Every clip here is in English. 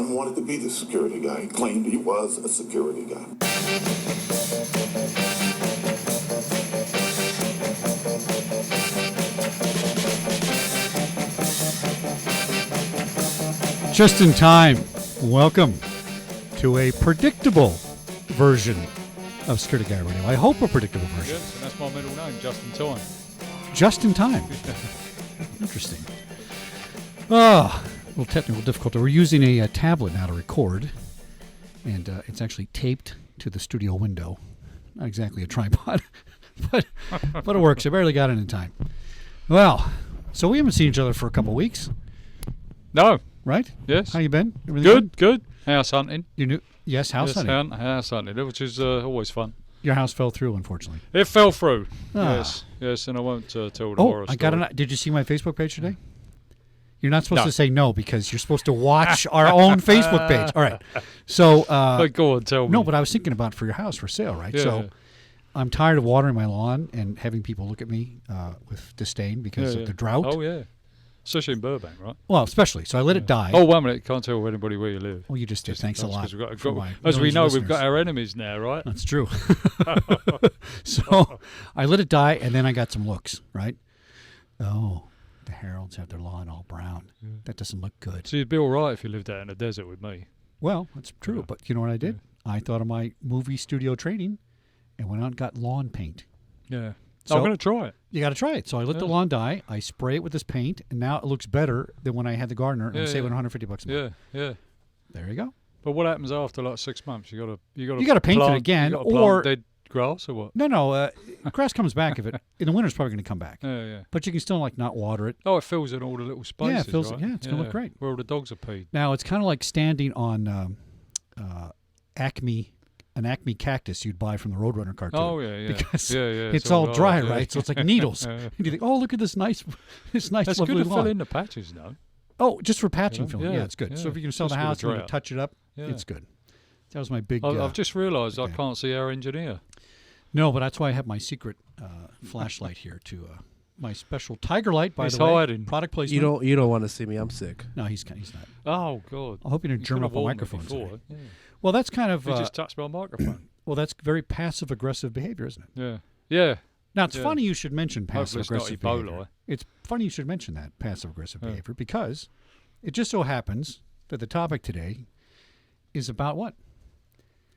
son wanted to be the security guy. He claimed he was a security guy. Just in time. Welcome to a predictable version of Security Guy Radio. I hope a predictable version. Yes, and that's my middle name, Just in Time. Just in time. Interesting. A little technical difficulty. We're using a tablet now to record, and it's actually taped to the studio window. Not exactly a tripod, but it works. I barely got it in time. Well, so we haven't seen each other for a couple weeks. No. Right? Yes. How you been? Everything Good. House hunting. You knew? Yes, house hunting. House hunting, which is always fun. Your house fell through, unfortunately. It fell through. Ah. Yes, and I won't tell the horror story. Did you see my Facebook page today? You're not supposed to say no because you're supposed to watch our own Facebook page. All right. So. Go on, tell me. No, but I was thinking about for your house for sale, right? Yeah, so I'm tired of watering my lawn and having people look at me with disdain because of the drought. Oh, yeah. Especially in Burbank, right? Well, especially. So I let it die. Oh, 1 minute. Can't tell anybody where you live. Well, you just did. Thanks a lot. As we know, we've got our enemies now, right? That's true. So I let it die, and then I got some looks, right? Oh, the Heralds have their lawn all brown. Yeah. That doesn't look good. So you'd be all right if you lived out in the desert with me. Well, that's true. Yeah. But you know what I did? Yeah. I thought of my movie studio training and went out and got lawn paint. Yeah. So I'm going to try it. You got to try it. So I let the lawn die. I spray it with this paint, and now it looks better than when I had the gardener. And I'm saving $150 a month. Yeah. There you go. But what happens after like 6 months? You got to paint it again, or dead grass or what? No. Grass comes back if it in the winter. It's probably going to come back. Yeah. But you can still not water it. Oh, it fills in all the little spaces. Yeah, it fills. Right? Yeah, it's going to look great. Where all the dogs are peed. Now it's kind of like standing on an Acme cactus you'd buy from the Roadrunner cartoon. Oh yeah. Because it's all dry, right? So it's like needles. And you think, oh, look at this nice That's lovely good to lawn. fill in the patches, though. Oh, just for patching filling. Yeah, it's good. Yeah. So if you can sell the house and touch it up, it's good. That was my big. I've just realised I can't see our engineer. No, but that's why I have my secret flashlight here to my special Tiger Light. By the way, hiding. Product placement. You don't want to see me. I'm sick. No, he's not. Oh God! I hope you didn't germ up a microphone. Yeah. Well, that's kind of. You just touched my microphone. Well, that's very passive-aggressive behavior, isn't it? Yeah. Now, it's funny you should mention passive-aggressive behavior. Ebola. It's funny you should mention that, passive-aggressive behavior, because it just so happens that the topic today is about what?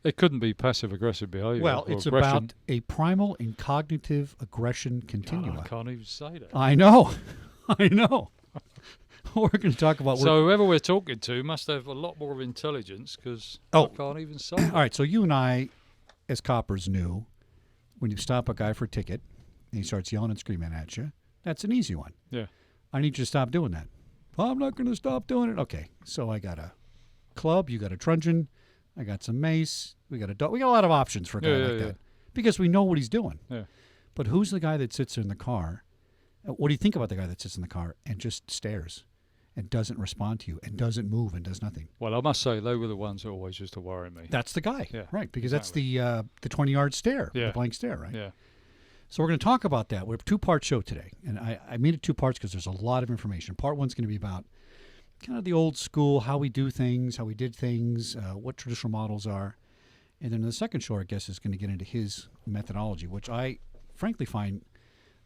It couldn't be passive-aggressive behavior. Well, it's about a primal and cognitive aggression continua. God, I can't even say that. I know. We're going to talk about... So whoever we're talking to must have a lot more of intelligence because I can't even say that. All right, so you and I, as coppers, knew when you stop a guy for a ticket and he starts yelling and screaming at you, that's an easy one. Yeah. I need you to stop doing that. Well, I'm not going to stop doing it. Okay, so I got a club, you got a truncheon, I got some mace, we got a dog. We got a lot of options for a guy like that because we know what he's doing. Yeah. But who's the guy that sits in the car? What do you think about the guy that sits in the car and just stares and doesn't respond to you and doesn't move and does nothing? Well, I must say, they were the ones that always used to worry me. That's the guy, right? Because exactly. That's the 20-yard stare, the blank stare, right? Yeah. So we're going to talk about that. We have a two-part show today, and I made it 2 parts because there's a lot of information. Part one's going to be about kind of the old school, how we do things, how we did things, what traditional models are. And then the second show, I guess, is going to get into his methodology, which I frankly find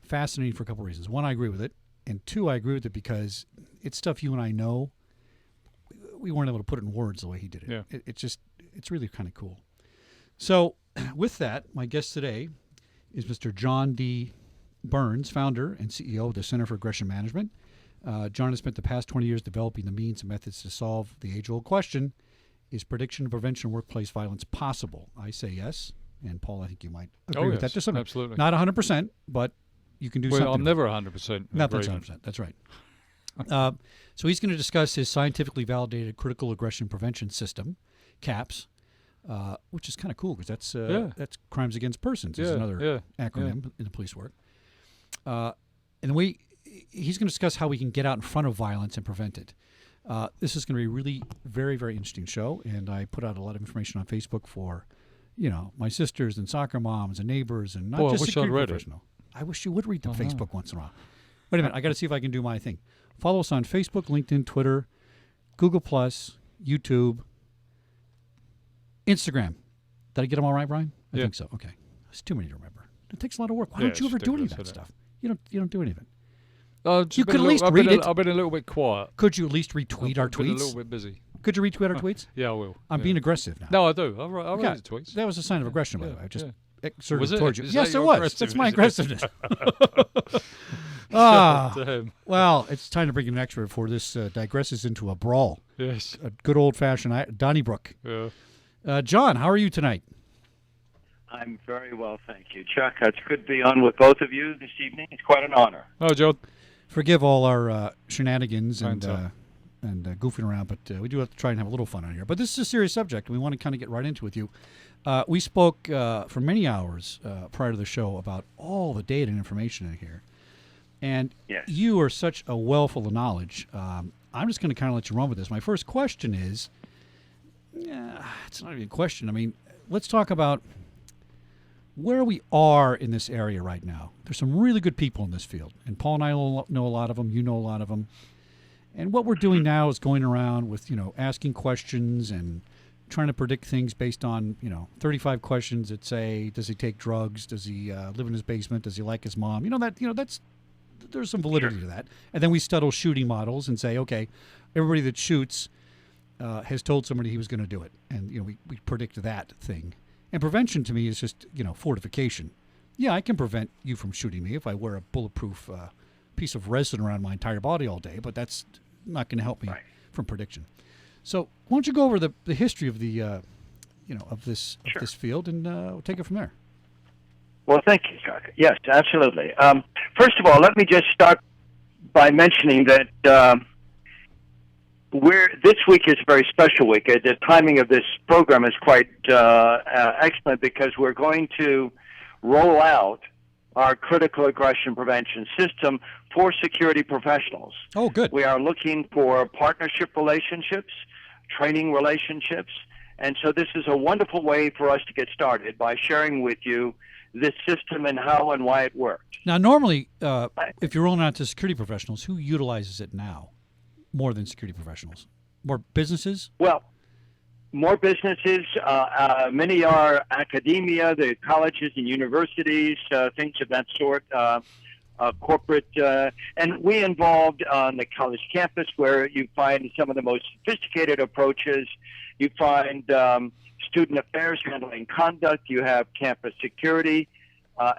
fascinating for a couple of reasons. One, I agree with it. And 2, I agree with it because it's stuff you and I know. We weren't able to put it in words the way he did it. Yeah. It's really kind of cool. So with that, my guest today is Mr. John D. Byrnes, founder and CEO of the Center for Aggression Management. John has spent the past 20 years developing the means and methods to solve the age-old question, is prediction and prevention of workplace violence possible? I say yes. And Paul, I think you might agree with that to some extent. Absolutely. Not 100%, but you can do something. I'm never 100%. Nothing's 100%. That's right. So he's going to discuss his scientifically validated critical aggression prevention system, CAPS, which is kind of cool because that's crimes against persons is another acronym in the police work. And he's going to discuss how we can get out in front of violence and prevent it. This is going to be a really very, very interesting show, and I put out a lot of information on Facebook for, my sisters and soccer moms and neighbors and not just security professional. I wish you would read the Facebook once in a while. Wait a minute, I got to see if I can do my thing. Follow us on Facebook, LinkedIn, Twitter, Google+, YouTube, Instagram. Did I get them all right, Brian? I think so. Okay. It's too many to remember. It takes a lot of work. Why don't you ever do any of that stuff? You don't do any of it. You could at least read it. I've been a little bit quiet. Could you at least retweet our tweets? I've been a little bit busy. Could you retweet our tweets? Yeah, I will. I'm being aggressive now. No, I do. I read the tweets. That was a sign of aggression, by the way. I just exerted was it? towards you. Is Yes, that it your was. That's my aggressiveness? aggressiveness. Well, it's time to bring in an expert before this digresses into a brawl. Yes. A good old-fashioned Donnybrook. Yeah. John, how are you tonight? I'm very well, thank you, Chuck. It's good to be on with both of you this evening. It's quite an honor. Oh, John. Forgive all our shenanigans and goofing around, but we do have to try and have a little fun on here. But this is a serious subject, and we want to kind of get right into it with you. We spoke for many hours prior to the show about all the data and information in here. And you are such a well full of knowledge. I'm just going to kind of let you run with this. My first question is, it's not even a question. I mean, let's talk about where we are in this area right now. There's some really good people in this field, and Paul and I know a lot of them. You know a lot of them. And what we're doing now is going around with, asking questions and trying to predict things based on, 35 questions that say, does he take drugs? Does he live in his basement? Does he like his mom? There's some validity to that. And then we study shooting models and say, okay, everybody that shoots has told somebody he was going to do it. And, we predict that thing. And prevention to me is just, fortification. Yeah, I can prevent you from shooting me if I wear a bulletproof piece of resin around my entire body all day, but that's not going to help me from prediction. So why don't you go over the history of the, of this field, and we'll take it from there. Well, thank you, Chuck. Yes, absolutely. First of all, let me just start by mentioning that this week is a very special week. The timing of this program is quite excellent because we're going to roll out our critical aggression prevention system for security professionals. Oh, good. We are looking for partnership relationships, training relationships, and so this is a wonderful way for us to get started by sharing with you this system and how and why it works. Now, normally, if you're rolling out to security professionals, who utilizes it now more than security professionals? More businesses? Well, more businesses. Many are academia, the colleges and universities, things of that sort, corporate. And we involved on the college campus where you find some of the most sophisticated approaches. You find student affairs handling conduct. You have campus security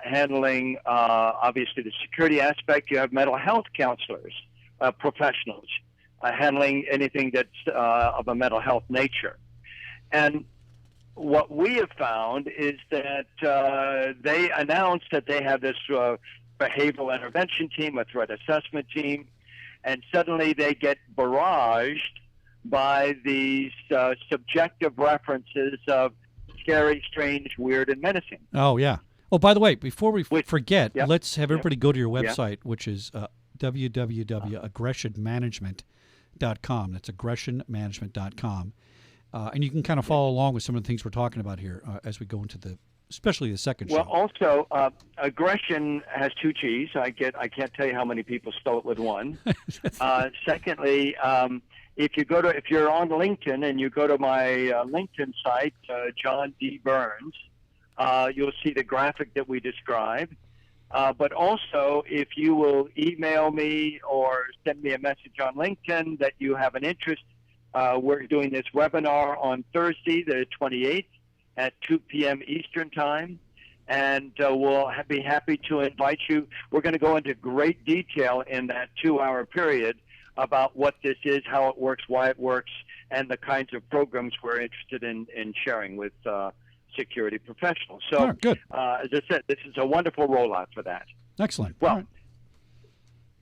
handling, obviously, the security aspect. You have mental health counselors, professionals, handling anything that's of a mental health nature. And what we have found is that they announced that they have this behavioral intervention team, a threat assessment team, and suddenly they get barraged by these subjective references of scary, strange, weird, and menacing. Oh, yeah. Oh, by the way, before we forget, let's have everybody go to your website, which is www.aggressionmanagement.com. That's aggressionmanagement.com. And you can kind of follow along with some of the things we're talking about here as we go into especially the second show. Well, also, aggression has two G's. I can't tell you how many people spell it with one. Secondly, if you're on LinkedIn and you go to my LinkedIn site, John D. Byrnes, you'll see the graphic that we described. But also, if you will email me or send me a message on LinkedIn that you have an interest, we're doing this webinar on Thursday, the 28th at 2 p.m. Eastern Time, and we'll be happy to invite you. We're going to go into great detail in that 2-hour period about what this is, how it works, why it works, and the kinds of programs we're interested in sharing with security professionals. So, good. As I said, this is a wonderful rollout for that. Excellent. Well,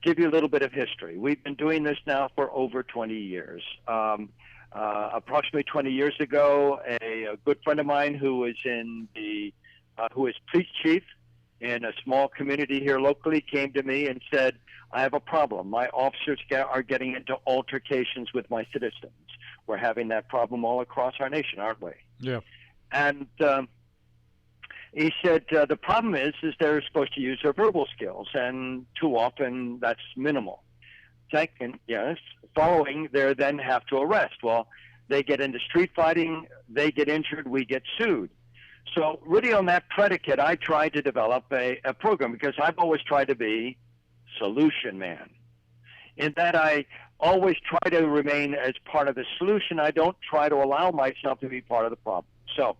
give you a little bit of history. We've been doing this now for over 20 years. Approximately 20 years ago, a good friend of mine who is who is police chief in a small community here locally came to me and said, I have a problem. My officers are getting into altercations with my citizens. We're having that problem all across our nation, aren't we? Yeah. And he said the problem is they're supposed to use their verbal skills, and too often that's minimal. Second, following, they then have to arrest. Well, They get into street fighting, they get injured, we get sued. So really on that predicate, I tried to develop a program because I've always tried to be solution man. In that I always try to remain as part of the solution. I don't try to allow myself to be part of the problem. So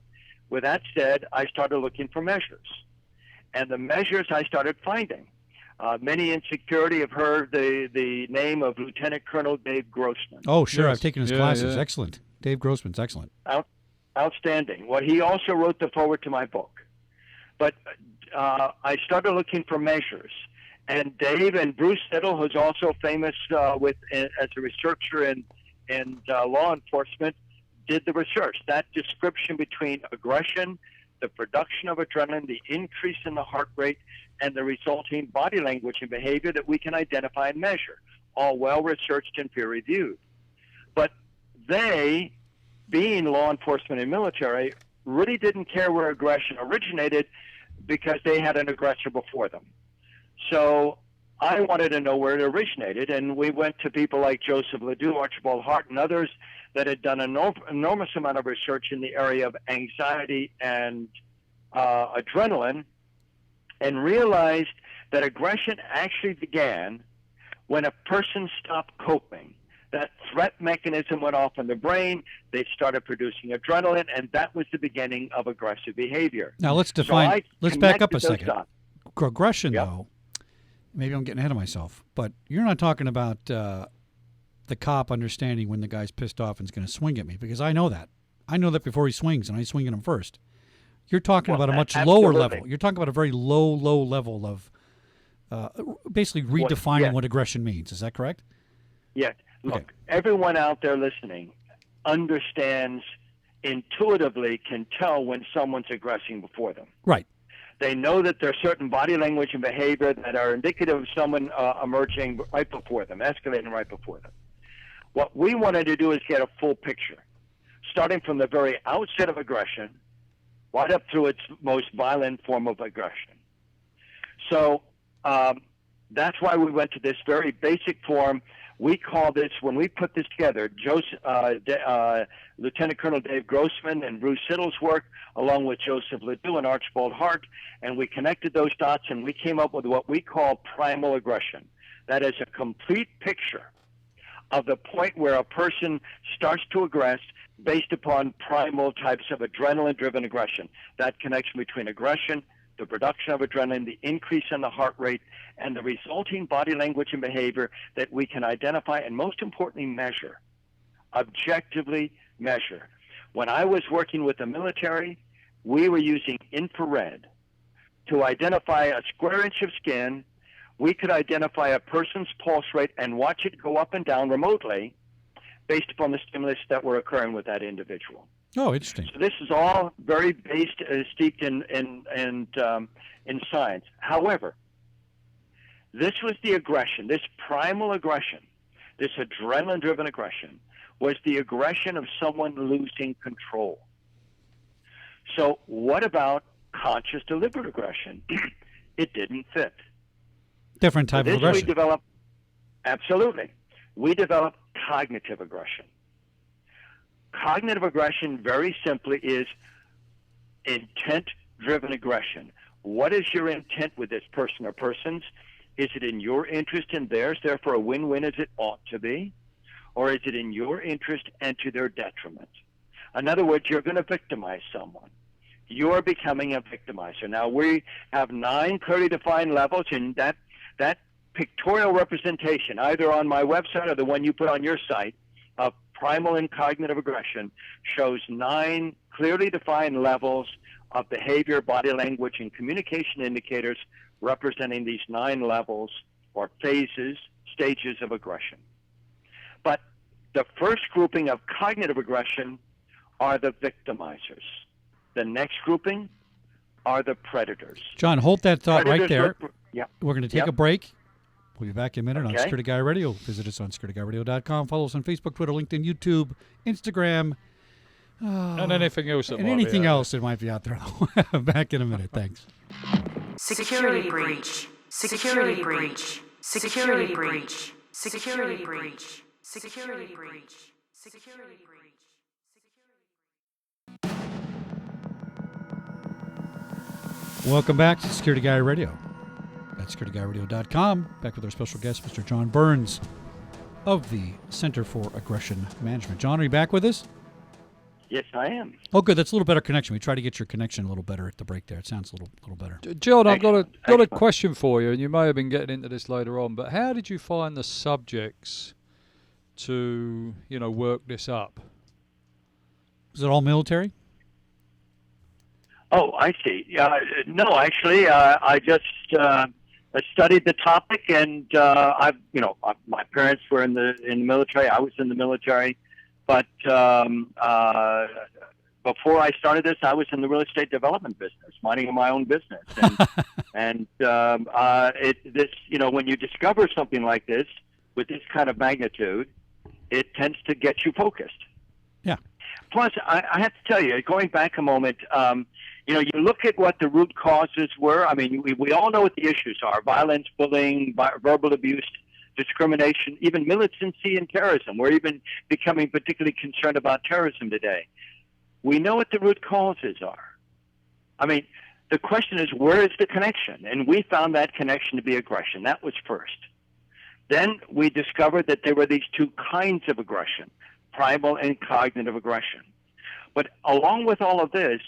with that said, I started looking for measures. And the measures I started finding. Many in security have heard the name of Lieutenant Colonel Dave Grossman. Oh, sure. Yes. I've taken his classes. Yeah. Excellent. Dave Grossman's excellent. Outstanding. Well, he also wrote the foreword to my book. But I started looking for measures. And Dave and Bruce Siddle, who's also famous as a researcher in law enforcement, did the research. That description between aggression, the production of adrenaline, the increase in the heart rate, and the resulting body language and behavior that we can identify and measure, all well-researched and peer-reviewed. But they, being law enforcement and military, really didn't care where aggression originated because they had an aggressor before them. So I wanted to know where it originated, and we went to people like Joseph Ledoux, Archibald Hart, and others that had done an enormous amount of research in the area of anxiety and adrenaline, and realized that aggression actually began when a person stopped coping. That threat mechanism went off in the brain, they started producing adrenaline, and that was the beginning of aggressive behavior. Now let's define, let's back up a second. Aggression, yep. Though, maybe I'm getting ahead of myself, but you're not talking about the cop understanding when the guy's pissed off and is going to swing at me, because I know that. I know that before he swings, and I swing at him first. You're talking about a much lower level. You're talking about a very low level of basically redefining what aggression means. Is that correct? Yeah. Look, okay. Everyone out there listening understands, intuitively can tell when someone's aggressing before them. Right. They know that there's certain body language and behavior that are indicative of someone emerging right before them, escalating right before them. What we wanted to do is get a full picture, starting from the very outset of aggression, right up through its most violent form of aggression. So that's why we went to this very basic form. We call this, when we put this together, Lieutenant Colonel Dave Grossman and Bruce Siddle's work, along with Joseph Ledoux and Archibald Hart, and we connected those dots, and we came up with what we call primal aggression. That is a complete picture of the point where a person starts to aggress based upon primal types of adrenaline-driven aggression. That connection between aggression, the production of adrenaline, the increase in the heart rate, and the resulting body language and behavior that we can identify and, most importantly, measure, objectively measure. When I was working with the military, we were using infrared to identify a square inch of skin. We could identify a person's pulse rate and watch it go up and down remotely based upon the stimulus that were occurring with that individual. Oh, interesting. So this is all very based, steeped in science. However, this was the aggression, this primal aggression, this adrenaline-driven aggression, was the aggression of someone losing control. So what about conscious, deliberate aggression? It didn't fit. Different type of aggression. Absolutely. We developed cognitive aggression. Cognitive aggression, very simply, is intent-driven aggression. What is your intent with this person or persons? Is it in your interest and theirs, therefore a win-win as it ought to be? Or is it in your interest and to their detriment? In other words, you're going to victimize someone. You're becoming a victimizer. Now, we have 9 clearly defined levels, and that pictorial representation, either on my website or the one you put on your site, of primal and cognitive aggression, shows 9 clearly defined levels of behavior, body language, and communication indicators representing these 9 levels or phases, stages of aggression. But the first grouping of cognitive aggression are the victimizers. The next grouping are the predators. John, hold that thought Predators right there. We're going to take a break. We'll be back in a minute on Security Guy Radio. Visit us on securityguyradio.com. Follow us on Facebook, Twitter, LinkedIn, YouTube, Instagram. And anything else that and anything else that might be out there. Back in a minute. Thanks. Security breach. Security breach. Security breach. Security breach. Security breach. Security breach. Welcome back to Security Guy Radio at securityguyradio.com. Back with our special guest, Mr. John Byrnes of the Center for Aggression Management. John, are you back with us? Yes, I am. Oh, good. That's a little better connection. We try to get your connection a little better at the break there. It sounds a little better. John, I've got a question for you, and you may have been getting into this later on, but how did you find the subjects to, work this up? Is it all military? Oh, I see. No, actually, I just studied the topic, and my parents were in the military. I was in the military, but before I started this, I was in the real estate development business, minding my own business, and when you discover something like this with this kind of magnitude, it tends to get you focused. Yeah. Plus, I have to tell you, going back a moment. You look at what the root causes were. I mean, we all know what the issues are: violence, bullying, verbal abuse, discrimination, even militancy and terrorism. We're even becoming particularly concerned about terrorism today. We know what the root causes are. I mean, the question is, where is the connection? And we found that connection to be aggression. That was first. Then we discovered that there were these two kinds of aggression, primal and cognitive aggression. But along with all of this,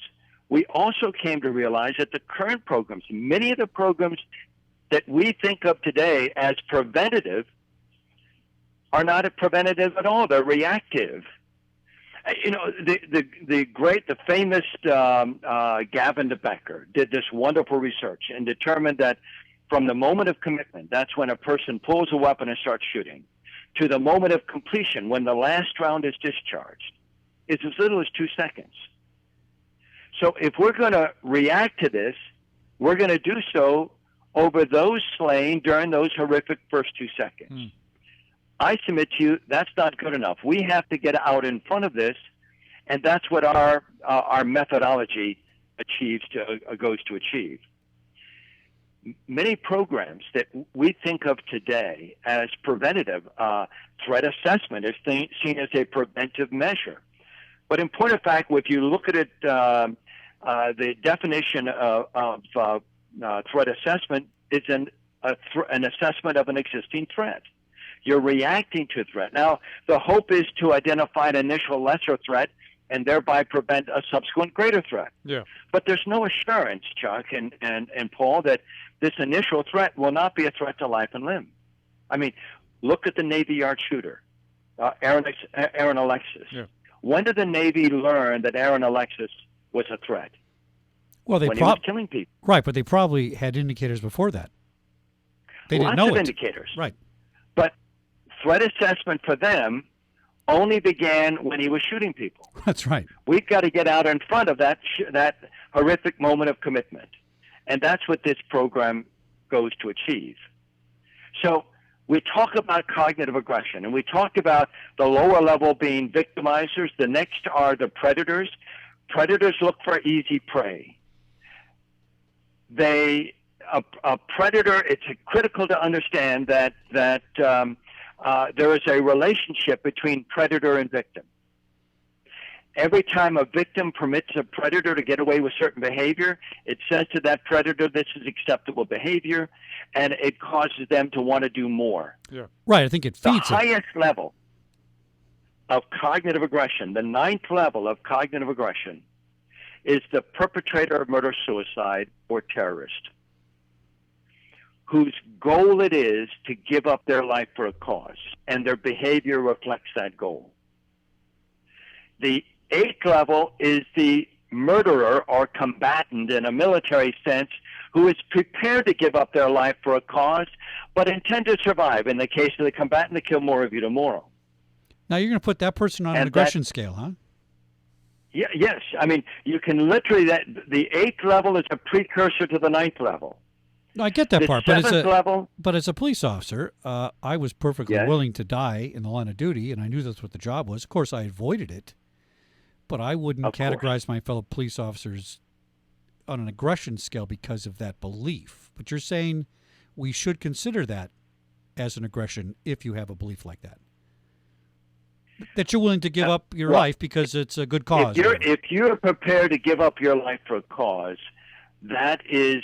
we also came to realize that the current programs, many of the programs that we think of today as preventative, are not preventative at all. They're reactive. The famous Gavin de Becker did this wonderful research and determined that from the moment of commitment, that's when a person pulls a weapon and starts shooting, to the moment of completion, when the last round is discharged, is as little as 2 seconds. So if we're going to react to this, we're going to do so over those slain during those horrific first 2 seconds. I submit to you that's not good enough. We have to get out in front of this, and that's what our methodology goes to achieve. Many programs that we think of today as preventative, threat assessment is seen as a preventive measure. But in point of fact, if you look at it, the definition of threat assessment is an assessment of an existing threat. You're reacting to a threat. Now, the hope is to identify an initial lesser threat and thereby prevent a subsequent greater threat. Yeah. But there's no assurance, Chuck and Paul, that this initial threat will not be a threat to life and limb. I mean, look at the Navy Yard shooter, Aaron Alexis. Yeah. When did the Navy learn that Aaron Alexis was a threat? Well, when he was killing people. Right, but they probably had indicators before that. They didn't know it. Lots of indicators. Right. But threat assessment for them only began when he was shooting people. That's right. We've got to get out in front of that horrific moment of commitment. And that's what this program goes to achieve. So we talk about cognitive aggression, and we talk about the lower level being victimizers. The next are the predators. Predators look for easy prey. A predator, it's critical to understand that there is a relationship between predator and victim. Every time a victim permits a predator to get away with certain behavior, it says to that predator, this is acceptable behavior, and it causes them to want to do more. Yeah. Right, I think it feeds the highest level of cognitive aggression, the 9th level of cognitive aggression, is the perpetrator of murder-suicide or terrorist, whose goal it is to give up their life for a cause, and their behavior reflects that goal. The 8th level is the murderer or combatant in a military sense who is prepared to give up their life for a cause, but intend to survive. In the case of the combatant, to kill more of you tomorrow. Now you're going to put that person on an aggression scale, huh? Yeah, yes. I mean, you can literally, the 8th level is a precursor to the 9th level. No, I get that part, but as a police officer, I was perfectly willing to die in the line of duty, and I knew that's what the job was. Of course, I avoided it, but I wouldn't categorize my fellow police officers on an aggression scale because of that belief. But you're saying we should consider that as an aggression if you have a belief like that. That you're willing to give up your life because it's a good cause. If you're prepared to give up your life for a cause, that is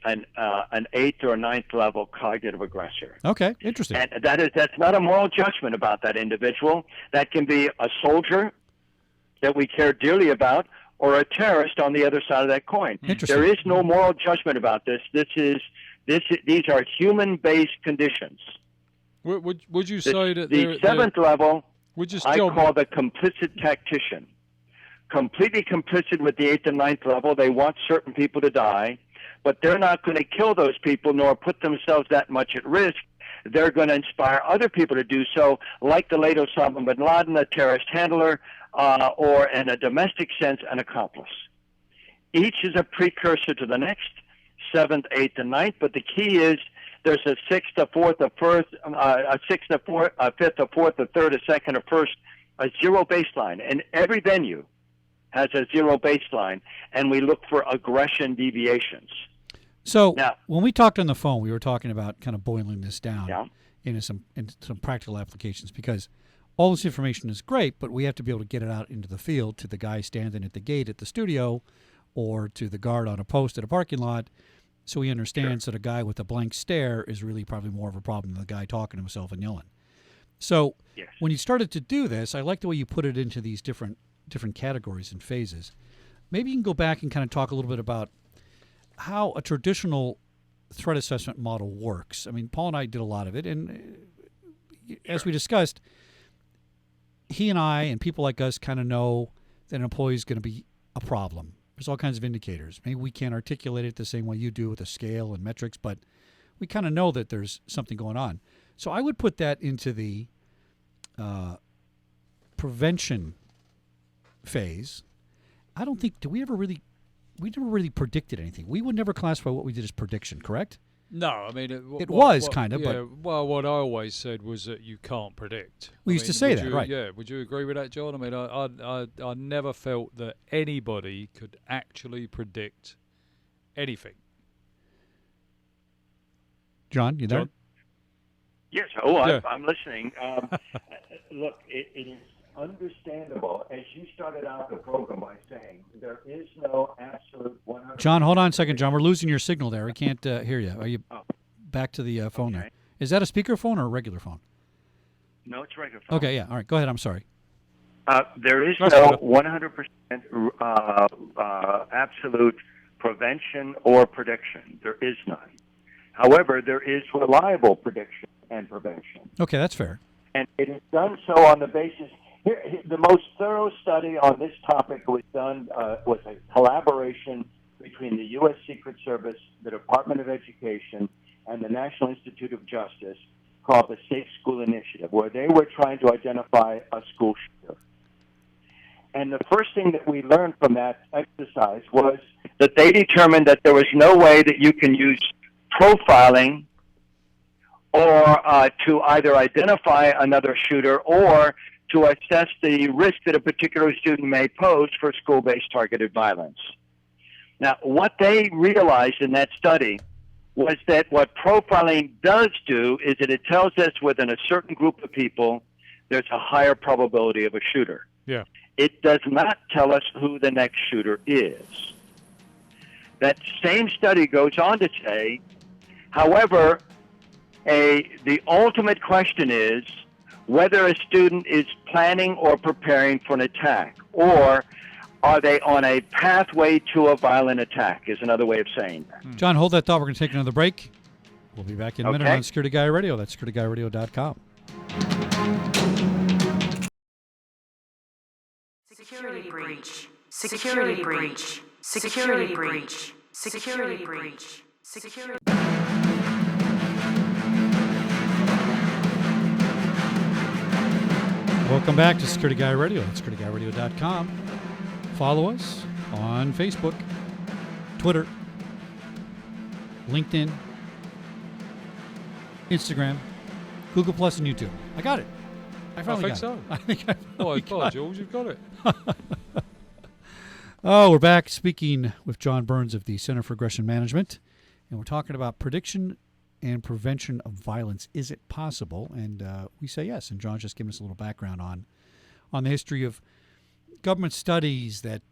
an 8th or 9th level cognitive aggressor. Okay, interesting. And that's not a moral judgment about that individual. That can be a soldier that we care dearly about, or a terrorist on the other side of that coin. Interesting. There is no moral judgment about this. These are human-based conditions. Would you say that the 7th level? I call the complicit tactician. Completely complicit with the 8th and 9th level. They want certain people to die, but they're not going to kill those people nor put themselves that much at risk. They're going to inspire other people to do so, like the late Osama bin Laden, a terrorist handler, or in a domestic sense, an accomplice. Each is a precursor to the next, 7th, 8th, and 9th, but the key is there's a 6th, a 4th, a 1st, a 6th, a 4th, a 5th, a 4th, a 3rd, a 2nd, a 1st, a zero baseline. And every venue has a zero baseline, and we look for aggression deviations. So now, when we talked on the phone, we were talking about kind of boiling this down into some practical applications, because all this information is great, but we have to be able to get it out into the field to the guy standing at the gate at the studio or to the guard on a post at a parking lot, so he understands that a guy with a blank stare is really probably more of a problem than the guy talking to himself and yelling. So when you started to do this, I like the way you put it into these different categories and phases. Maybe you can go back and kind of talk a little bit about how a traditional threat assessment model works. I mean, Paul and I did a lot of it, and as we discussed, he and I and people like us kind of know that an employee is going to be a problem. There's all kinds of indicators. Maybe we can't articulate it the same way you do with a scale and metrics, but we kind of know that there's something going on. So I would put that into the prevention phase. I don't think, we never really predicted anything. We would never classify what we did as prediction, correct? No, I mean... It was kind of, but... Well, what I always said was that you can't predict. We used to say that, right. Yeah, would you agree with that, John? I mean, I never felt that anybody could actually predict anything. John, you there? John? Yes. I'm listening. Look, it is understandable, as you started out the program by saying, there is no absolute 100%. John, hold on a second, John. We're losing your signal there. We can't hear you. Are you back to the phone there? Is that a speakerphone or a regular phone? No, it's regular phone. Okay, yeah. All right, go ahead. I'm sorry. There is no 100% absolute prevention or prediction. There is none. However, there is reliable prediction and prevention. Okay, that's fair. And it is done so on the basis... the most thorough study on this topic was done was a collaboration between the U.S. Secret Service, the Department of Education, and the National Institute of Justice, called the Safe School Initiative, where they were trying to identify a school shooter. And the first thing that we learned from that exercise was that they determined that there was no way that you can use profiling or to either identify another shooter or to assess the risk that a particular student may pose for school-based targeted violence. Now, what they realized in that study was that what profiling does do is that it tells us within a certain group of people there's a higher probability of a shooter. Yeah. It does not tell us who the next shooter is. That same study goes on to say, however, the ultimate question is whether a student is planning or preparing for an attack, or are they on a pathway to a violent attack, is another way of saying that. John, hold that thought. We're going to take another break. We'll be back in a minute on Security Guy Radio. That's securityguy.radio.com. Security breach. Security breach. Security breach. Security breach. Security. Welcome back to Security Guy Radio at securityguy.radio.com. Follow us on Facebook, Twitter, LinkedIn, Instagram, Google Plus, and YouTube. I got it. I finally got it. I think I finally got it. Jules, you've got it. Oh, we're back speaking with John Byrnes of the Center for Aggression Management, and we're talking about prediction and prevention of violence. Is it possible? And we say yes. And John's just giving us a little background on the history of government studies that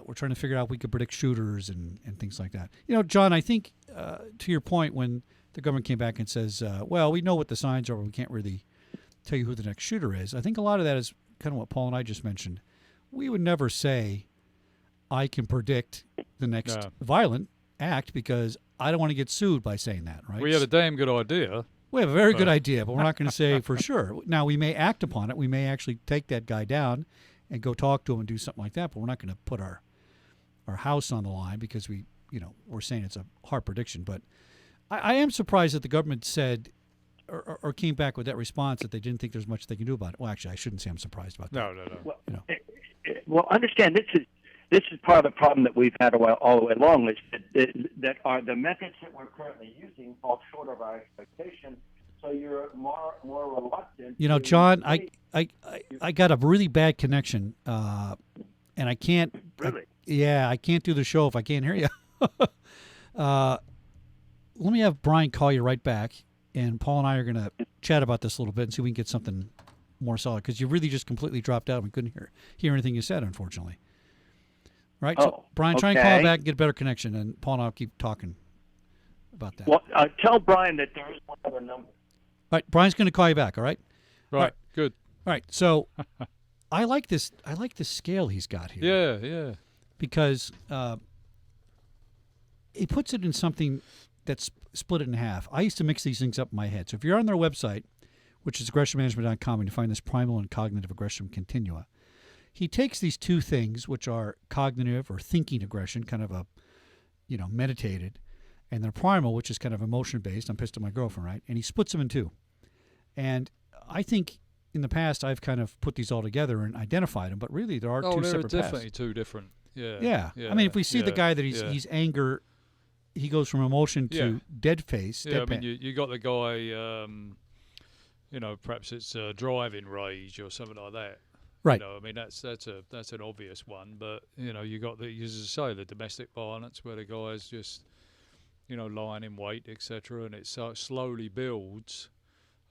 we're trying to figure out if we could predict shooters and things like that. John, I think to your point, when the government came back and says, well, we know what the signs are, but we can't really tell you who the next shooter is. I think a lot of that is kind of what Paul and I just mentioned. We would never say, I can predict the next violent act because I don't want to get sued by saying that, right? We have a damn good idea. We have a very good idea, but we're not going to say for sure. Now, we may act upon it. We may actually take that guy down and go talk to him and do something like that, but we're not going to put our house on the line because we're saying it's a hard prediction. But I am surprised that the government said or came back with that response that they didn't think there's much they can do about it. Well, actually, I shouldn't say I'm surprised about that. No. Well, understand this is part of the problem that we've had all the way along is that are the methods that we're currently using fall short of our expectations. So you're more reluctant. John, I got a really bad connection, and I can't. Really? I can't do the show if I can't hear you. Let me have Brian call you right back, and Paul and I are going to chat about this a little bit and see if we can get something more solid, because you really just completely dropped out and we couldn't hear anything you said, unfortunately. Right? So, Brian, try and call him back and get a better connection, and Paul and I will keep talking about that. Well, tell Brian that there is one other number. All right, Brian's going to call you back, all right? Right, good. All right, so I like this scale he's got here. Yeah. Because he puts it in something that's split it in half. I used to mix these things up in my head. So if you're on their website, which is aggressionmanagement.com, and you find this Primal and Cognitive Aggression Continua, he takes these two things, which are cognitive or thinking aggression, kind of a, meditated, and then primal, which is kind of emotion-based. I'm pissed at my girlfriend, right? And he splits them in two. And I think in the past I've kind of put these all together and identified them, but really there are two separate paths. Definitely two different. Yeah. I mean, if we see the guy that he's anger, he goes from emotion to dead face. Yeah, I mean, you got the guy, perhaps it's driving rage or something like that. Right. I mean, that's an obvious one, but you got the, as I say, the domestic violence where the guy's just lying in wait, etc., and it slowly builds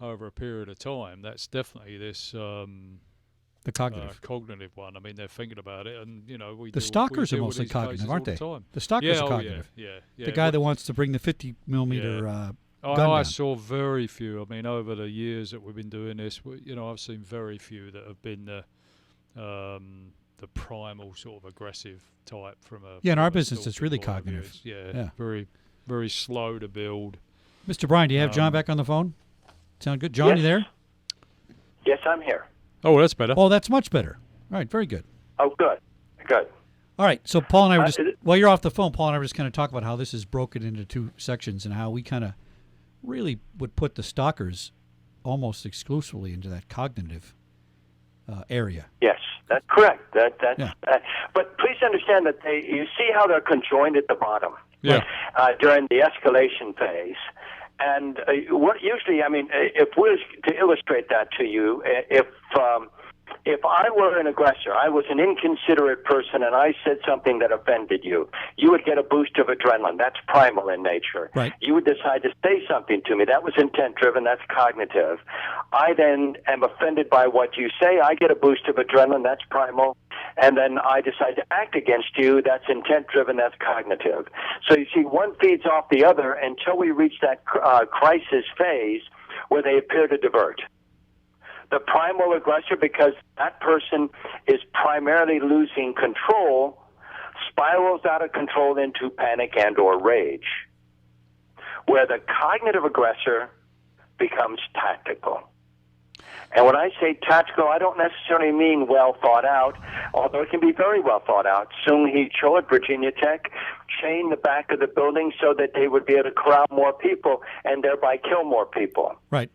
over a period of time. That's definitely this the cognitive one. I mean, they're thinking about it, and the stalkers are mostly cognitive, aren't they? The stalkers are cognitive. Yeah. The guy that wants to bring the 50 millimeter. gun I down. saw very few. I mean, over the years that we've been doing this, I've seen very few that have been the primal sort of aggressive type from a. Yeah, in our business, it's really cognitive. Yeah, very, very slow to build. Mr. Brian, do you have John back on the phone? Sound good? John, yes. You there? Yes, I'm here. Oh, that's better. Oh, that's much better. All right, very good. Oh, good. All right, so Paul and I were just, while you're off the phone, Paul and I were just kind of talking about how this is broken into two sections and how we kind of really would put the stalkers almost exclusively into that cognitive area. Yes, that's correct. But please understand that you see how they're conjoined at the bottom. Yeah. During the escalation phase. And what usually, I mean, if we're to illustrate that to you, if I were an aggressor, I was an inconsiderate person, and I said something that offended you, you would get a boost of adrenaline. That's primal in nature. Right. You would decide to say something to me. That was intent-driven. That's cognitive. I then am offended by what you say. I get a boost of adrenaline. That's primal. And then I decide to act against you. That's intent-driven. That's cognitive. So you see, one feeds off the other until we reach that crisis phase where they appear to divert. The primal aggressor, because that person is primarily losing control, spirals out of control into panic and or rage, where the cognitive aggressor becomes tactical. And when I say tactical, I don't necessarily mean well thought out, although it can be very well thought out. Sung Hee Cho at Virginia Tech chained the back of the building so that they would be able to corral more people and thereby kill more people. Right.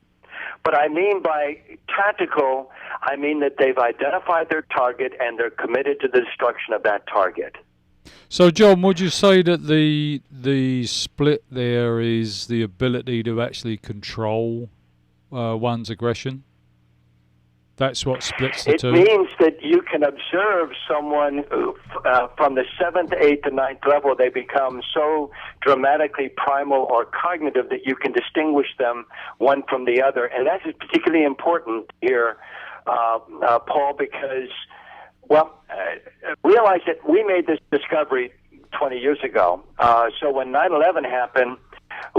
But I mean by tactical, I mean that they've identified their target and they're committed to the destruction of that target. So, John, would you say that the split there is the ability to actually control one's aggression? That's what splits the two? It means that you can observe someone who, from the 7th, 8th, and 9th level, they become so dramatically primal or cognitive that you can distinguish them one from the other. And that is particularly important here, Paul, because Well, realize that we made this discovery 20 years ago. So when 9/11 happened,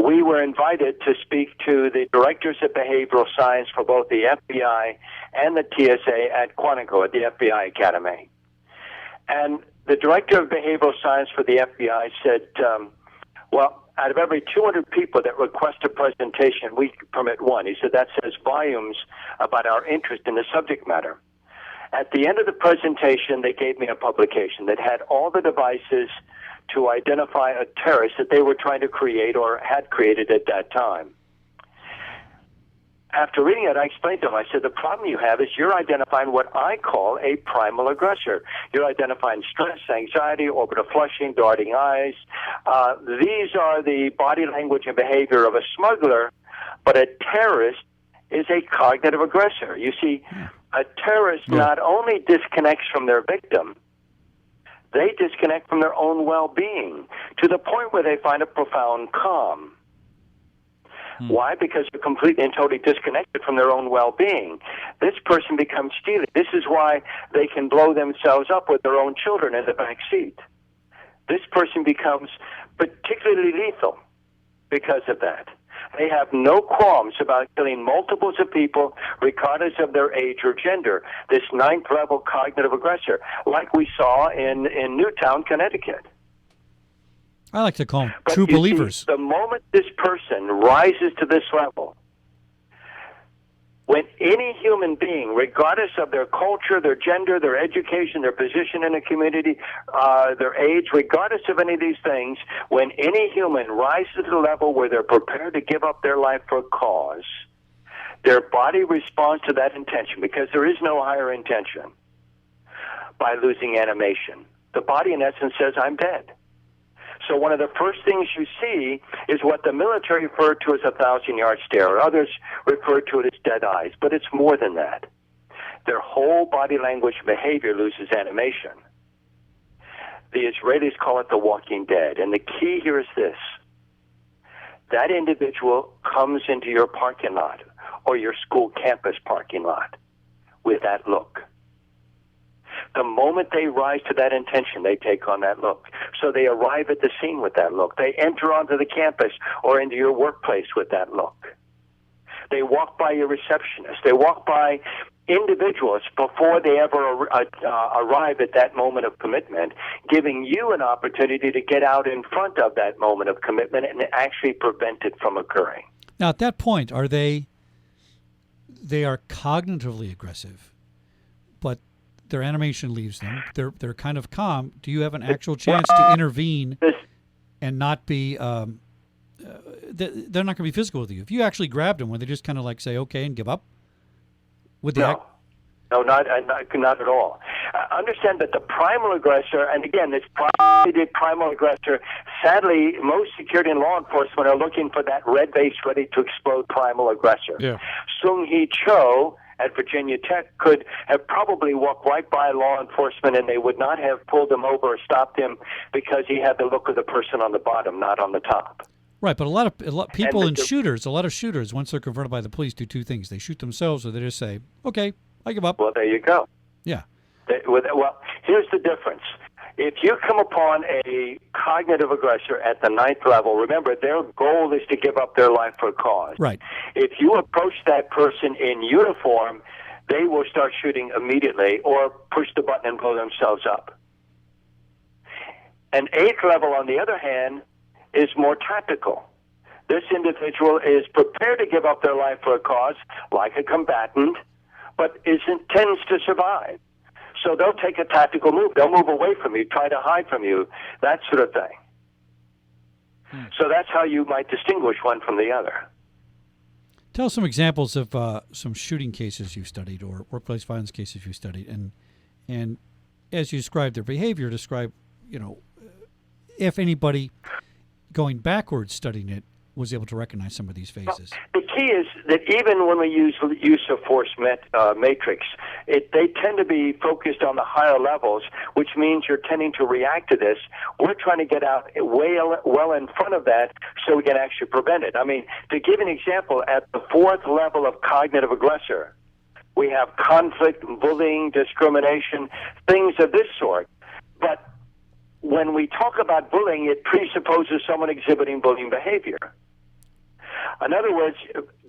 we were invited to speak to the directors of behavioral science for both the FBI and the TSA at Quantico at the FBI Academy. And the director of behavioral science for the FBI said, well, out of every 200 people that request a presentation, we permit one. He said that says volumes about our interest in the subject matter. At the end of the presentation, they gave me a publication that had all the devices to identify a terrorist that they were trying to create or had created at that time. After reading it, I explained to them, I said, the problem you have is you're identifying what I call a primal aggressor. You're identifying stress, anxiety, orbital flushing, darting eyes. These are the body language and behavior of a smuggler, but a terrorist is a cognitive aggressor. You see, a terrorist not only disconnects from their victim, they disconnect from their own well-being to the point where they find a profound calm. Why? Because they're completely and totally disconnected from their own well-being. This person becomes steely. This is why they can blow themselves up with their own children in the back seat. This person becomes particularly lethal because of that. They have no qualms about killing multiples of people regardless of their age or gender. This ninth-level cognitive aggressor, like we saw in Newtown, Connecticut. I like to call them true believers. See, the moment this person rises to this level, when any human being, regardless of their culture, their gender, their education, their position in a community, their age, regardless of any of these things, when any human rises to the level where they're prepared to give up their life for a cause, their body responds to that intention because there is no higher intention by losing animation. The body, in essence, says, I'm dead. So one of the first things you see is what the military referred to as a 1,000-yard stare, or others refer to it as dead eyes, but it's more than that. Their whole body language behavior loses animation. The Israelis call it the walking dead, and the key here is this. That individual comes into your parking lot or your school campus parking lot with that look. The moment they rise to that intention, they take on that look. So they arrive at the scene with that look. They enter onto the campus or into your workplace with that look. They walk by your receptionist. They walk by individuals before they ever arrive at that moment of commitment, giving you an opportunity to get out in front of that moment of commitment and actually prevent it from occurring. Now, at that point, they are cognitively aggressive, but their animation leaves them. They're kind of calm. Do you have an actual chance to intervene and not be? They're not going to be physical with you. If you actually grabbed them, would they just kind of like say okay and give up? Would they? No, not at all. Understand that the primal aggressor, and again, this primal aggressor. Sadly, most security and law enforcement are looking for that red base ready to explode primal aggressor. Yeah. Sung-Hee Cho at Virginia Tech could have probably walked right by law enforcement and they would not have pulled him over or stopped him because he had the look of the person on the bottom, not on the top. Right, but a lot of people and shooters, once they're confronted by the police, do two things. They shoot themselves or they just say, okay, I give up. Well, there you go. Yeah. Well, here's the difference. If you come upon a cognitive aggressor at the 9th level, remember, their goal is to give up their life for a cause. Right. If you approach that person in uniform, they will start shooting immediately or push the button and blow themselves up. An 8th level, on the other hand, is more tactical. This individual is prepared to give up their life for a cause, like a combatant, but tends to survive. So they'll take a tactical move. They'll move away from you, try to hide from you, that sort of thing. So that's how you might distinguish one from the other. Tell us some examples of some shooting cases you studied or workplace violence cases you studied. And as you described their behavior, describe, if anybody going backwards studying it was able to recognize some of these phases. The key is that even when we use of force matrix, they tend to be focused on the higher levels, which means you're tending to react to this. We're trying to get out well in front of that so we can actually prevent it. I mean, to give an example, at the 4th level of cognitive aggressor, We have conflict, bullying, discrimination, things of this sort. But when we talk about bullying, it presupposes someone exhibiting bullying behavior. In other words,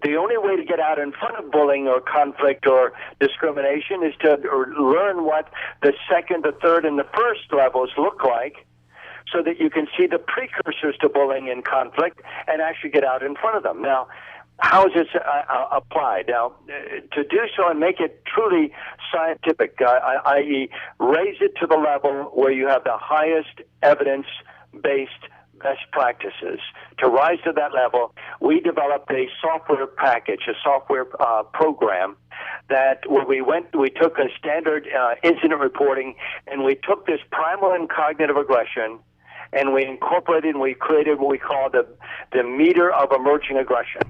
the only way to get out in front of bullying or conflict or discrimination is to learn what the second, the third, and the first levels look like, so that you can see the precursors to bullying and conflict and actually get out in front of them. Now, how is this applied? Now, to do so and make it truly scientific, i.e. raise it to the level where you have the highest evidence-based best practices. To rise to that level, we developed a software package, a software program that where we took a standard incident reporting, and we took this primal and cognitive aggression, and we incorporated and we created what we call the meter of emerging aggression.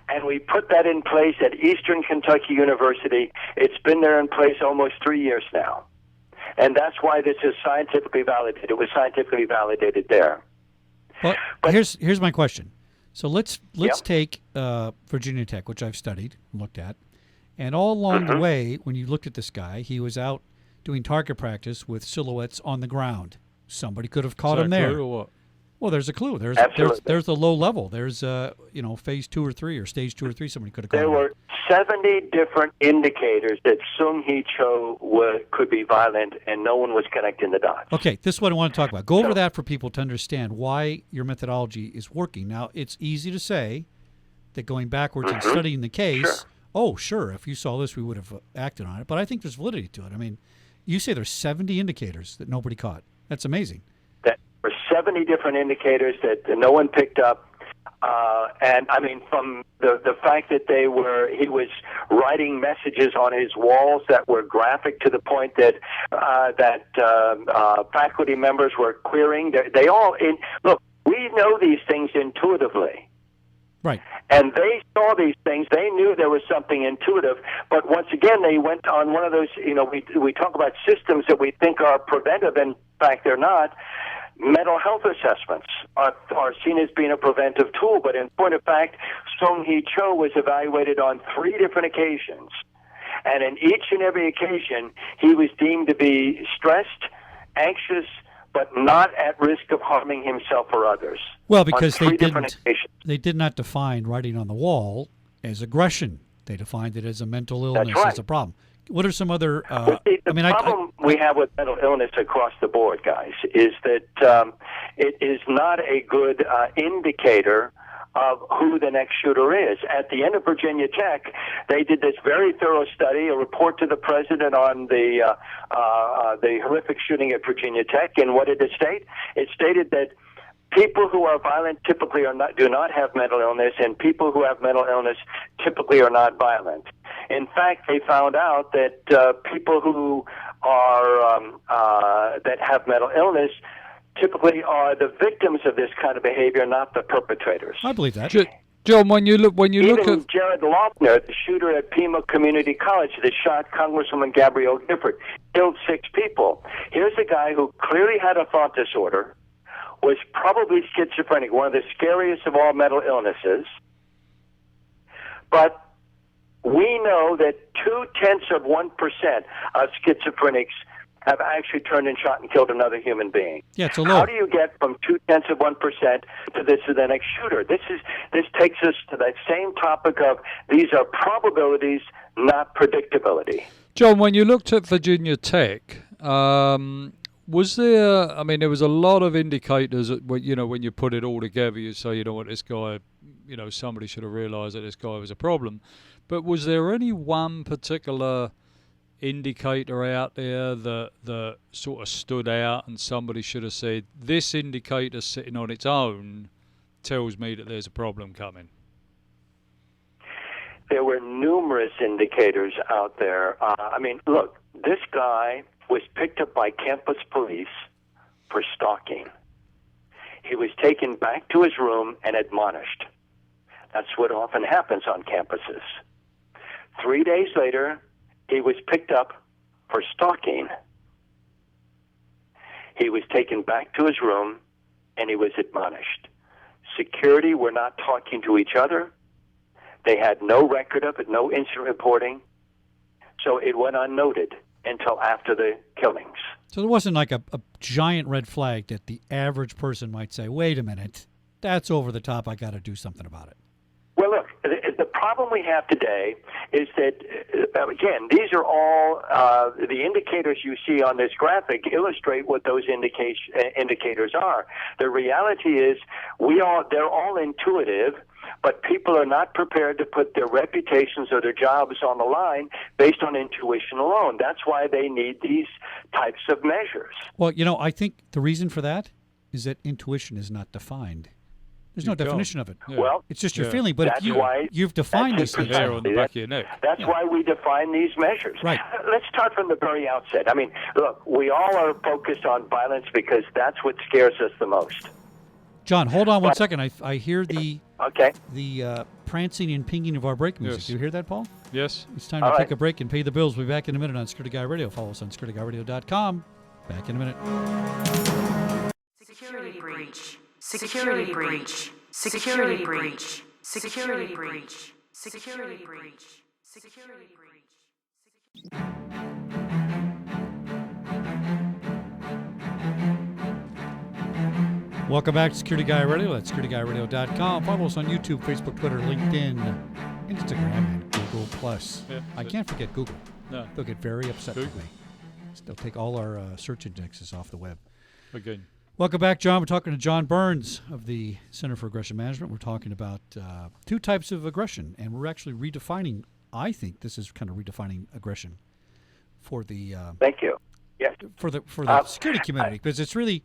And we put that in place at Eastern Kentucky University. It's been there in place almost 3 years now. And that's why this is scientifically validated. It was scientifically validated there. Well, here's my question. So let's take Virginia Tech, which I've studied and looked at, and all along the way, when you looked at this guy, he was out doing target practice with silhouettes on the ground. Somebody could have caught him there. Clue or what? Well, there's a clue. There's the low level. There's phase 2 or 3 or stage 2 or 3. Somebody could have caught him. There were 70 different indicators that Sung-Hee Cho could be violent, and no one was connecting the dots. Okay, this is what I want to talk about. Go over that for people to understand why your methodology is working. Now, it's easy to say that going backwards and studying the case, if you saw this, we would have acted on it. But I think there's validity to it. I mean, you say there's 70 indicators that nobody caught. That's amazing. There were 70 different indicators that no one picked up. And I mean, from the fact that he was writing messages on his walls that were graphic to the point that faculty members were querying. Look, we know these things intuitively. Right. And they saw these things. They knew there was something intuitive. But once again, they went on one of those, we talk about systems that we think are preventive. In fact, they're not. Mental health assessments are seen as being a preventive tool. But in point of fact, Sung-Hee Cho was evaluated on 3 different occasions. And in each and every occasion, he was deemed to be stressed, anxious, but not at risk of harming himself or others. Well, because they did not define writing on the wall as aggression. They defined it as a mental illness, as a problem. What are some other... the problem we have with mental illness across the board, guys, is that it is not a good indicator of who the next shooter is. At the end of Virginia Tech, they did this very thorough study, a report to the president on the horrific shooting at Virginia Tech. And what did it state? It stated that people who are violent typically do not have mental illness, and people who have mental illness typically are not violent. In fact, they found out that people who are that have mental illness typically are the victims of this kind of behavior, not the perpetrators. I believe that. John, when you look Even at Jared Lochner, the shooter at Pima Community College that shot Congresswoman Gabrielle Gifford, killed 6 people. Here's a guy who clearly had a thought disorder, was probably schizophrenic, one of the scariest of all mental illnesses. But we know that 0.2% of schizophrenics have actually turned and shot and killed another human being. Yeah, it's a low. How do you get from 0.2% to this to the next shooter? This takes us to that same topic of these are probabilities, not predictability. John, when you looked at Virginia Tech, was there? I mean, there was a lot of indicators. When you put it all together, you say, what, this guy, somebody should have realised that this guy was a problem. But was there any one particular indicator out there that sort of stood out and somebody should have said, this indicator sitting on its own tells me that there's a problem coming? There were numerous indicators out there. Look, this guy was picked up by campus police for stalking. He was taken back to his room and admonished. That's what often happens on campuses. 3 days later, he was picked up for stalking. He was taken back to his room, and he was admonished. Security were not talking to each other. They had no record of it, no incident reporting, so it went unnoted until after the killings. So there wasn't like a giant red flag that the average person might say, wait a minute, that's over the top, I got to do something about it. Well, look, the problem we have today is that, again, these are all the indicators you see on this graphic illustrate what those indicators are. The reality is they're all intuitive, but people are not prepared to put their reputations or their jobs on the line based on intuition alone. That's why they need these types of measures. Well, I think the reason for that is that intuition is not defined. There's no definition of it. Yeah. Well, it's just your feeling. But if you've defined these things. Hair on the back of your neck. That's why we define these measures. Right. Let's start from the very outset. I mean, look, we all are focused on violence because that's what scares us the most. John, hold on one second. I hear the prancing and pinging of our break music. Yes. Do you hear that, Paul? Yes. It's time to take a break and pay the bills. We'll be back in a minute on Security Guy Radio. Follow us on securityguyradio.com. Back in a minute. Security breach. Security breach. Security breach. Security breach. Security breach. Security breach. Welcome back to Security Guy Radio. That's securityguyradio.com. Follow us on YouTube, Facebook, Twitter, LinkedIn, Instagram, and Google+. Yeah, I can't forget Google. No. They'll get very upset with me. They'll take all our search indexes off the web. Again. Welcome back, John. We're talking to John Byrnes of the Center for Aggression Management. We're talking about two types of aggression, and we're actually redefining, I think this is kind of redefining aggression for the Thank you. Yes. For the security community, because it's really,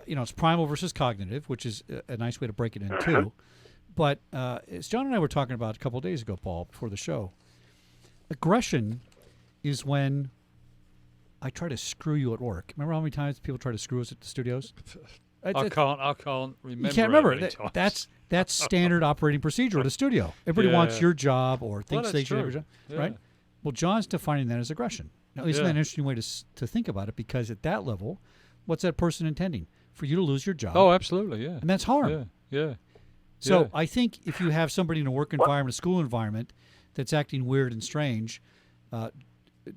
it's primal versus cognitive, which is a nice way to break it in two. But as John and I were talking about a couple of days ago, Paul, before the show, aggression is when I try to screw you at work. Remember how many times people try to screw us at the studios? I can't remember. You can't remember. That's standard operating procedure at a studio. Everybody wants your job or thinks they should have your job, right? Well, John's defining that as aggression. Now, isn't that an interesting way to think about it? Because at that level, what's that person intending? For you to lose your job. Oh, absolutely, yeah. And that's harm. Yeah. So I think if you have somebody in a work environment, a school environment, that's acting weird and strange, to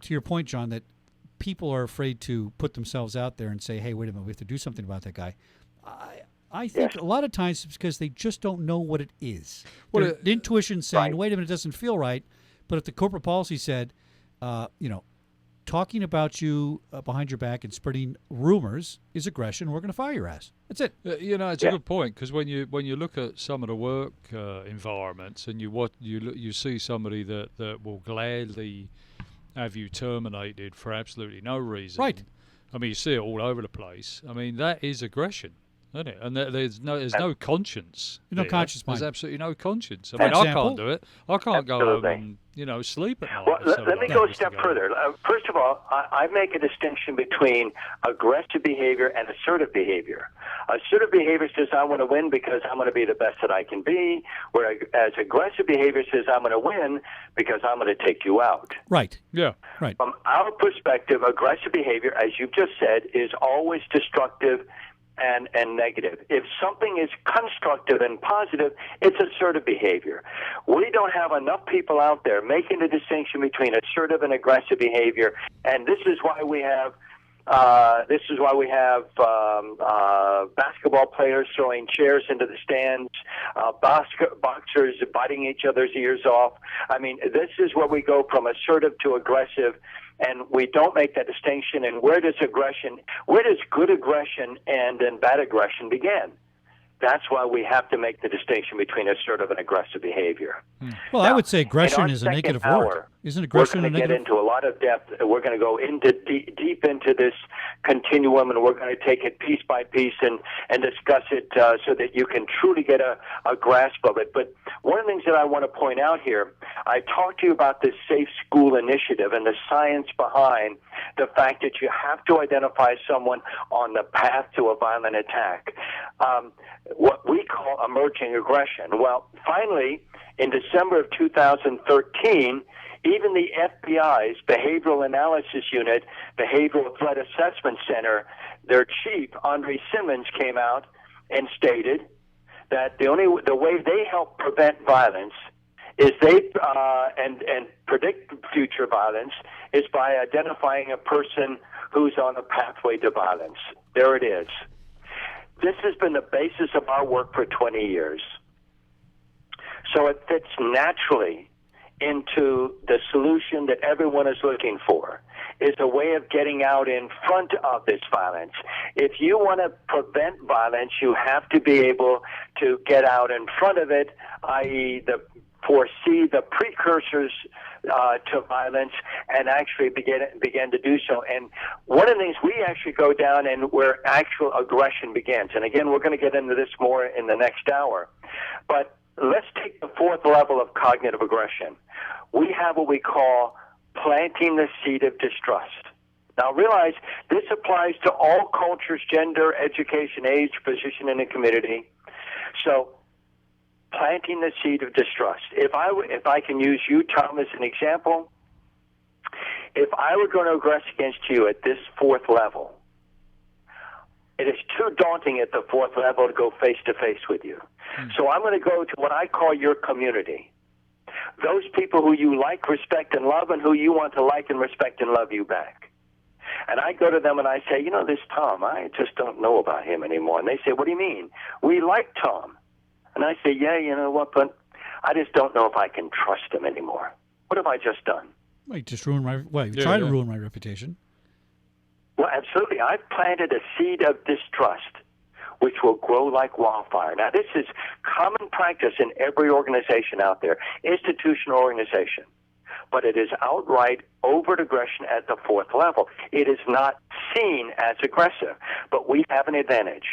your point, John, that people are afraid to put themselves out there and say, hey, wait a minute, we have to do something about that guy. I think a lot of times it's because they just don't know what it is. Well, the intuition's saying, wait a minute, it doesn't feel right. But if the corporate policy said, talking about you behind your back and spreading rumors is aggression, we're going to fire your ass. That's it. It's a good point, because when you look at some of the work environments and you see somebody that will gladly have you terminated for absolutely no reason. Right. I mean, you see it all over the place. I mean, that is aggression, isn't it? And there's no conscience. No conscience mind. There's absolutely no conscience. I mean, I can't do it. I can't go home and sleep at night. Well, let me go a step further. First of all, I make a distinction between aggressive behavior and assertive behavior. Assertive behavior says I want to win because I'm going to be the best that I can be, whereas aggressive behavior says I'm going to win because I'm going to take you out. Right. Yeah. Right. From our perspective, aggressive behavior, as you've just said, is always destructive and negative. If something is constructive and positive, it's assertive behavior. We don't have enough people out there making the distinction between assertive and aggressive behavior, and this is why we have basketball players throwing chairs into the stands, boxers biting each other's ears off. I mean, this is where we go from assertive to aggressive, and we don't make that distinction. And where does good aggression and bad aggression begin? That's why we have to make the distinction between assertive and aggressive behavior. Well, now, I would say aggression is a negative word. Isn't aggression a negative? We're going to get into a lot of depth. We're going to go into deep into this continuum, and we're going to take it piece by piece and discuss it so that you can truly get a grasp of it. But one of the things that I want to point out here, I talked to you about this Safe School Initiative and the science behind the fact that you have to identify someone on the path to a violent attack. What we call emerging aggression. Well, finally, in December of 2013, even the FBI's Behavioral Analysis Unit, Behavioral Threat Assessment Center, their chief, Andre Simmons, came out and stated that the way they help prevent violence is they and predict future violence is by identifying a person who's on a pathway to violence. There it is. This has been the basis of our work for 20 years. So it fits naturally into the solution that everyone is looking for, is a way of getting out in front of this violence. If you want to prevent violence, you have to be able to get out in front of it, i.e. foresee the precursors to violence and actually begin to do so. And one of the things, we actually go down and where actual aggression begins. And again, we're going to get into this more in the next hour. But let's take the fourth level of cognitive aggression. We have what we call planting the seed of distrust. Now realize this applies to all cultures, gender, education, age, position in the community. So planting the seed of distrust. If I can use you, Tom, as an example, if I were going to aggress against you at this fourth level, it is too daunting at the fourth level to go face to face with you. So I'm going to go to what I call your community. Those people who you like, respect, and love, and who you want to like and respect and love you back. And I go to them and I say, you know, this Tom, I just don't know about him anymore. And they say, what do you mean? We like Tom. And I say, yeah, you know what, but I just don't know if I can trust him anymore. What have I just done? Well, you just ruined my, you tried to ruin my reputation. Well, absolutely. I've planted a seed of distrust, which will grow like wildfire. Now, this is common practice in every organization out there, institutional organization. But it is outright overt aggression at the fourth level. It is not seen as aggressive, but we have an advantage.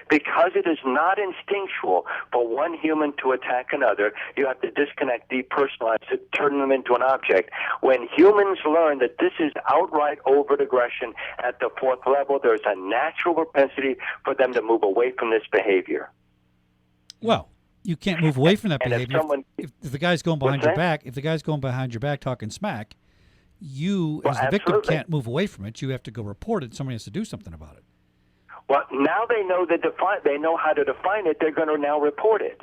Because it is not instinctual for one human to attack another, you have to disconnect, depersonalize it, turn them into an object. When humans learn that this is outright overt aggression at the fourth level, there's a natural propensity for them to move away from this behavior. Well, you can't move away from that behavior. If the guy's going behind your back, if the guy's going behind your back talking smack, you as the victim can't move away from it. You have to go report it. Somebody has to do something about it. Well, now they know they know how to define it. They're going to now report it.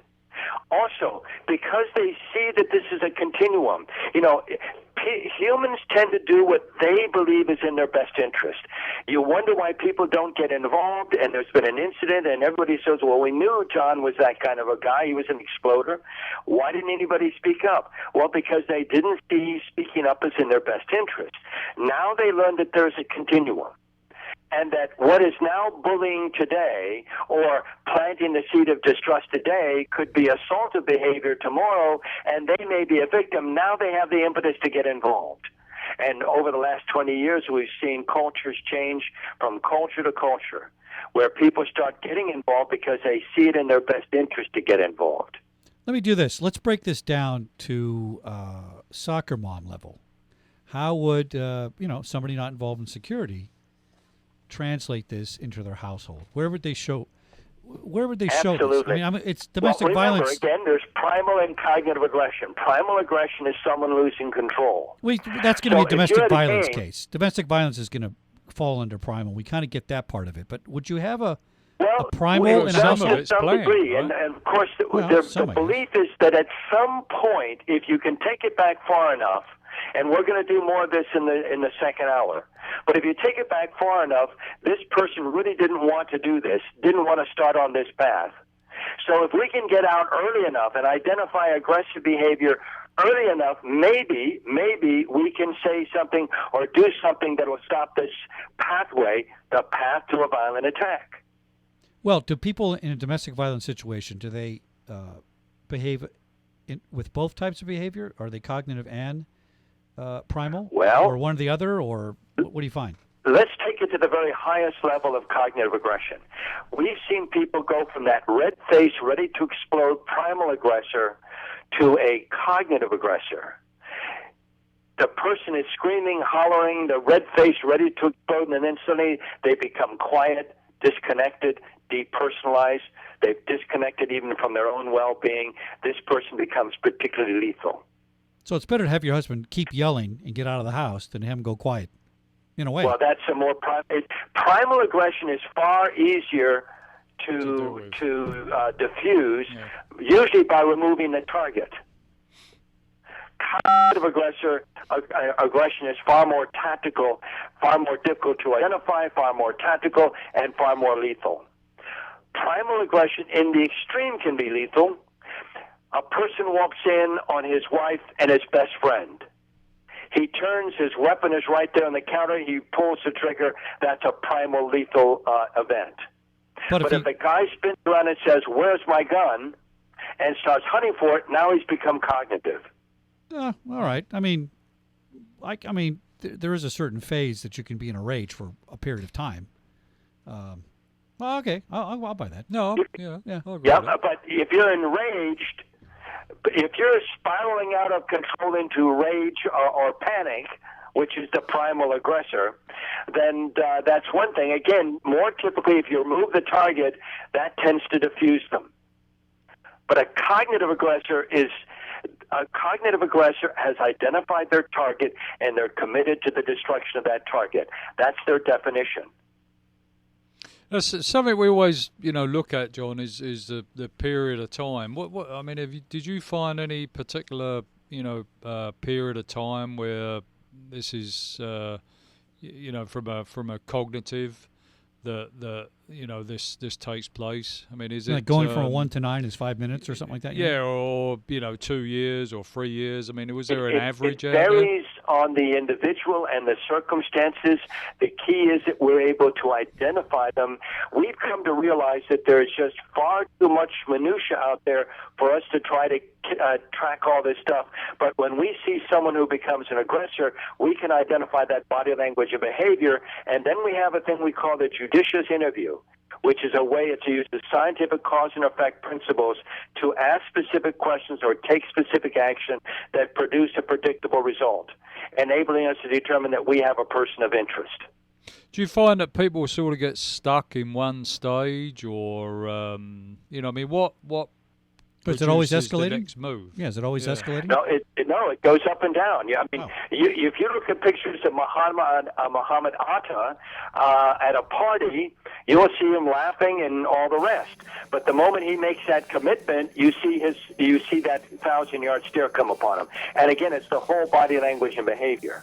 Also, because they see that this is a continuum, you know, humans tend to do what they believe is in their best interest. You wonder why people don't get involved, and there's been an incident, and everybody says, well, we knew John was that kind of a guy. He was an exploder. Why didn't anybody speak up? Well, because they didn't see speaking up as in their best interest. Now they learn that there's a continuum. And that what is now bullying today or planting the seed of distrust today could be assaultive behavior tomorrow, and they may be a victim. Now they have the impetus to get involved. And over the last 20 years, we've seen cultures change from culture to culture, where people start getting involved because they see it in their best interest to get involved. Let me do this. Let's break this down to soccer mom level. How would somebody not involved in security translate this into their household? Where would they show this? I mean, it's domestic violence. Again, there's primal and cognitive aggression. Primal aggression is someone losing control. That's going to be a domestic violence case. Domestic violence is going to fall under primal. We kind of get that part of it. But would you have a primal in a household? To some degree. And of course, the belief is that at some point, if you can take it back far enough, and we're going to do more of this in the second hour. But if you take it back far enough, this person really didn't want to do this, didn't want to start on this path. So if we can get out early enough and identify aggressive behavior early enough, maybe we can say something or do something that will stop this pathway, the path to a violent attack. Well, do people in a domestic violence situation, do they behave with both types of behavior? Are they cognitive and primal, or one or the other, or what do you find? Let's take it to the very highest level of cognitive aggression. We've seen people go from that red face, ready to explode primal aggressor to a cognitive aggressor. The person is screaming, hollering, the red face, ready to explode, and then suddenly they become quiet, disconnected, depersonalized. They've disconnected even from their own well-being. This person becomes particularly lethal. So it's better to have your husband keep yelling and get out of the house than have him go quiet, in a way. Well, that's a more primal aggression is far easier to diffuse, usually by removing the target. cognitive aggression is far more tactical, far more difficult to identify, far more tactical, and far more lethal. Primal aggression in the extreme can be lethal. A person walks in on his wife and his best friend. He turns, his weapon is right there on the counter, he pulls the trigger. That's a primal lethal event. But if the guy spins around and says, "Where's my gun?" and starts hunting for it, now he's become cognitive. All right. I mean, there is a certain phase that you can be in a rage for a period of time. Well, okay, I'll buy that. No, yeah. I'll agree with that. But if you're enraged, if you're spiraling out of control into rage or panic, which is the primal aggressor, then that's one thing. Again, more typically, if you remove the target, that tends to diffuse them. But a cognitive aggressor has identified their target and they're committed to the destruction of that target. That's their definition. Something we always, look at, John, is the period of time. What I mean, did you find any particular, period of time where this is, from a cognitive this takes place? I mean, is it going from a 1 to 9 is 5 minutes or something like that? Yeah, or 2 years or 3 years. I mean, was there an average? It varies on the individual and the circumstances. The key is that we're able to identify them. We've come to realize that there's just far too much minutia out there for us to try to track all this stuff. But when we see someone who becomes an aggressor, we can identify that body language and behavior, and then we have a thing we call the judicious interview, which is a way to use the scientific cause and effect principles to ask specific questions or take specific action that produce a predictable result, enabling us to determine that we have a person of interest. Do you find that people sort of get stuck in one stage, or what? But is it always escalating? The next move? Yeah, is it always escalating? No, it goes up and down. Yeah, I mean, if you look at pictures of Muhammad Atta at a party, you'll see him laughing and all the rest. But the moment he makes that commitment, you see that 1,000-yard stare come upon him. And again, it's the whole body language and behavior.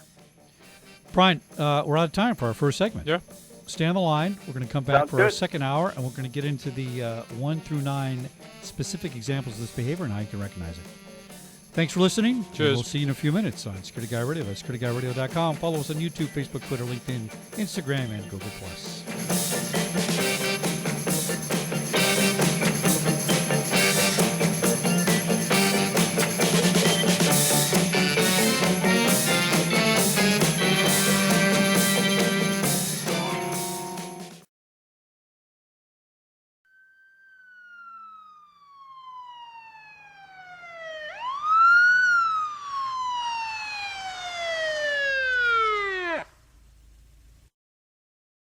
Brian, we're out of time for our first segment. Yeah. Stay on the line. We're going to come back Sounds for good. our second hour, and we're going to get into the 1 through 9 specific examples of this behavior and how you can recognize it. Thanks for listening. Cheers. We'll see you in a few minutes on Security Guy Radio. That's securityguy.radio.com. Follow us on YouTube, Facebook, Twitter, LinkedIn, Instagram, and Google+.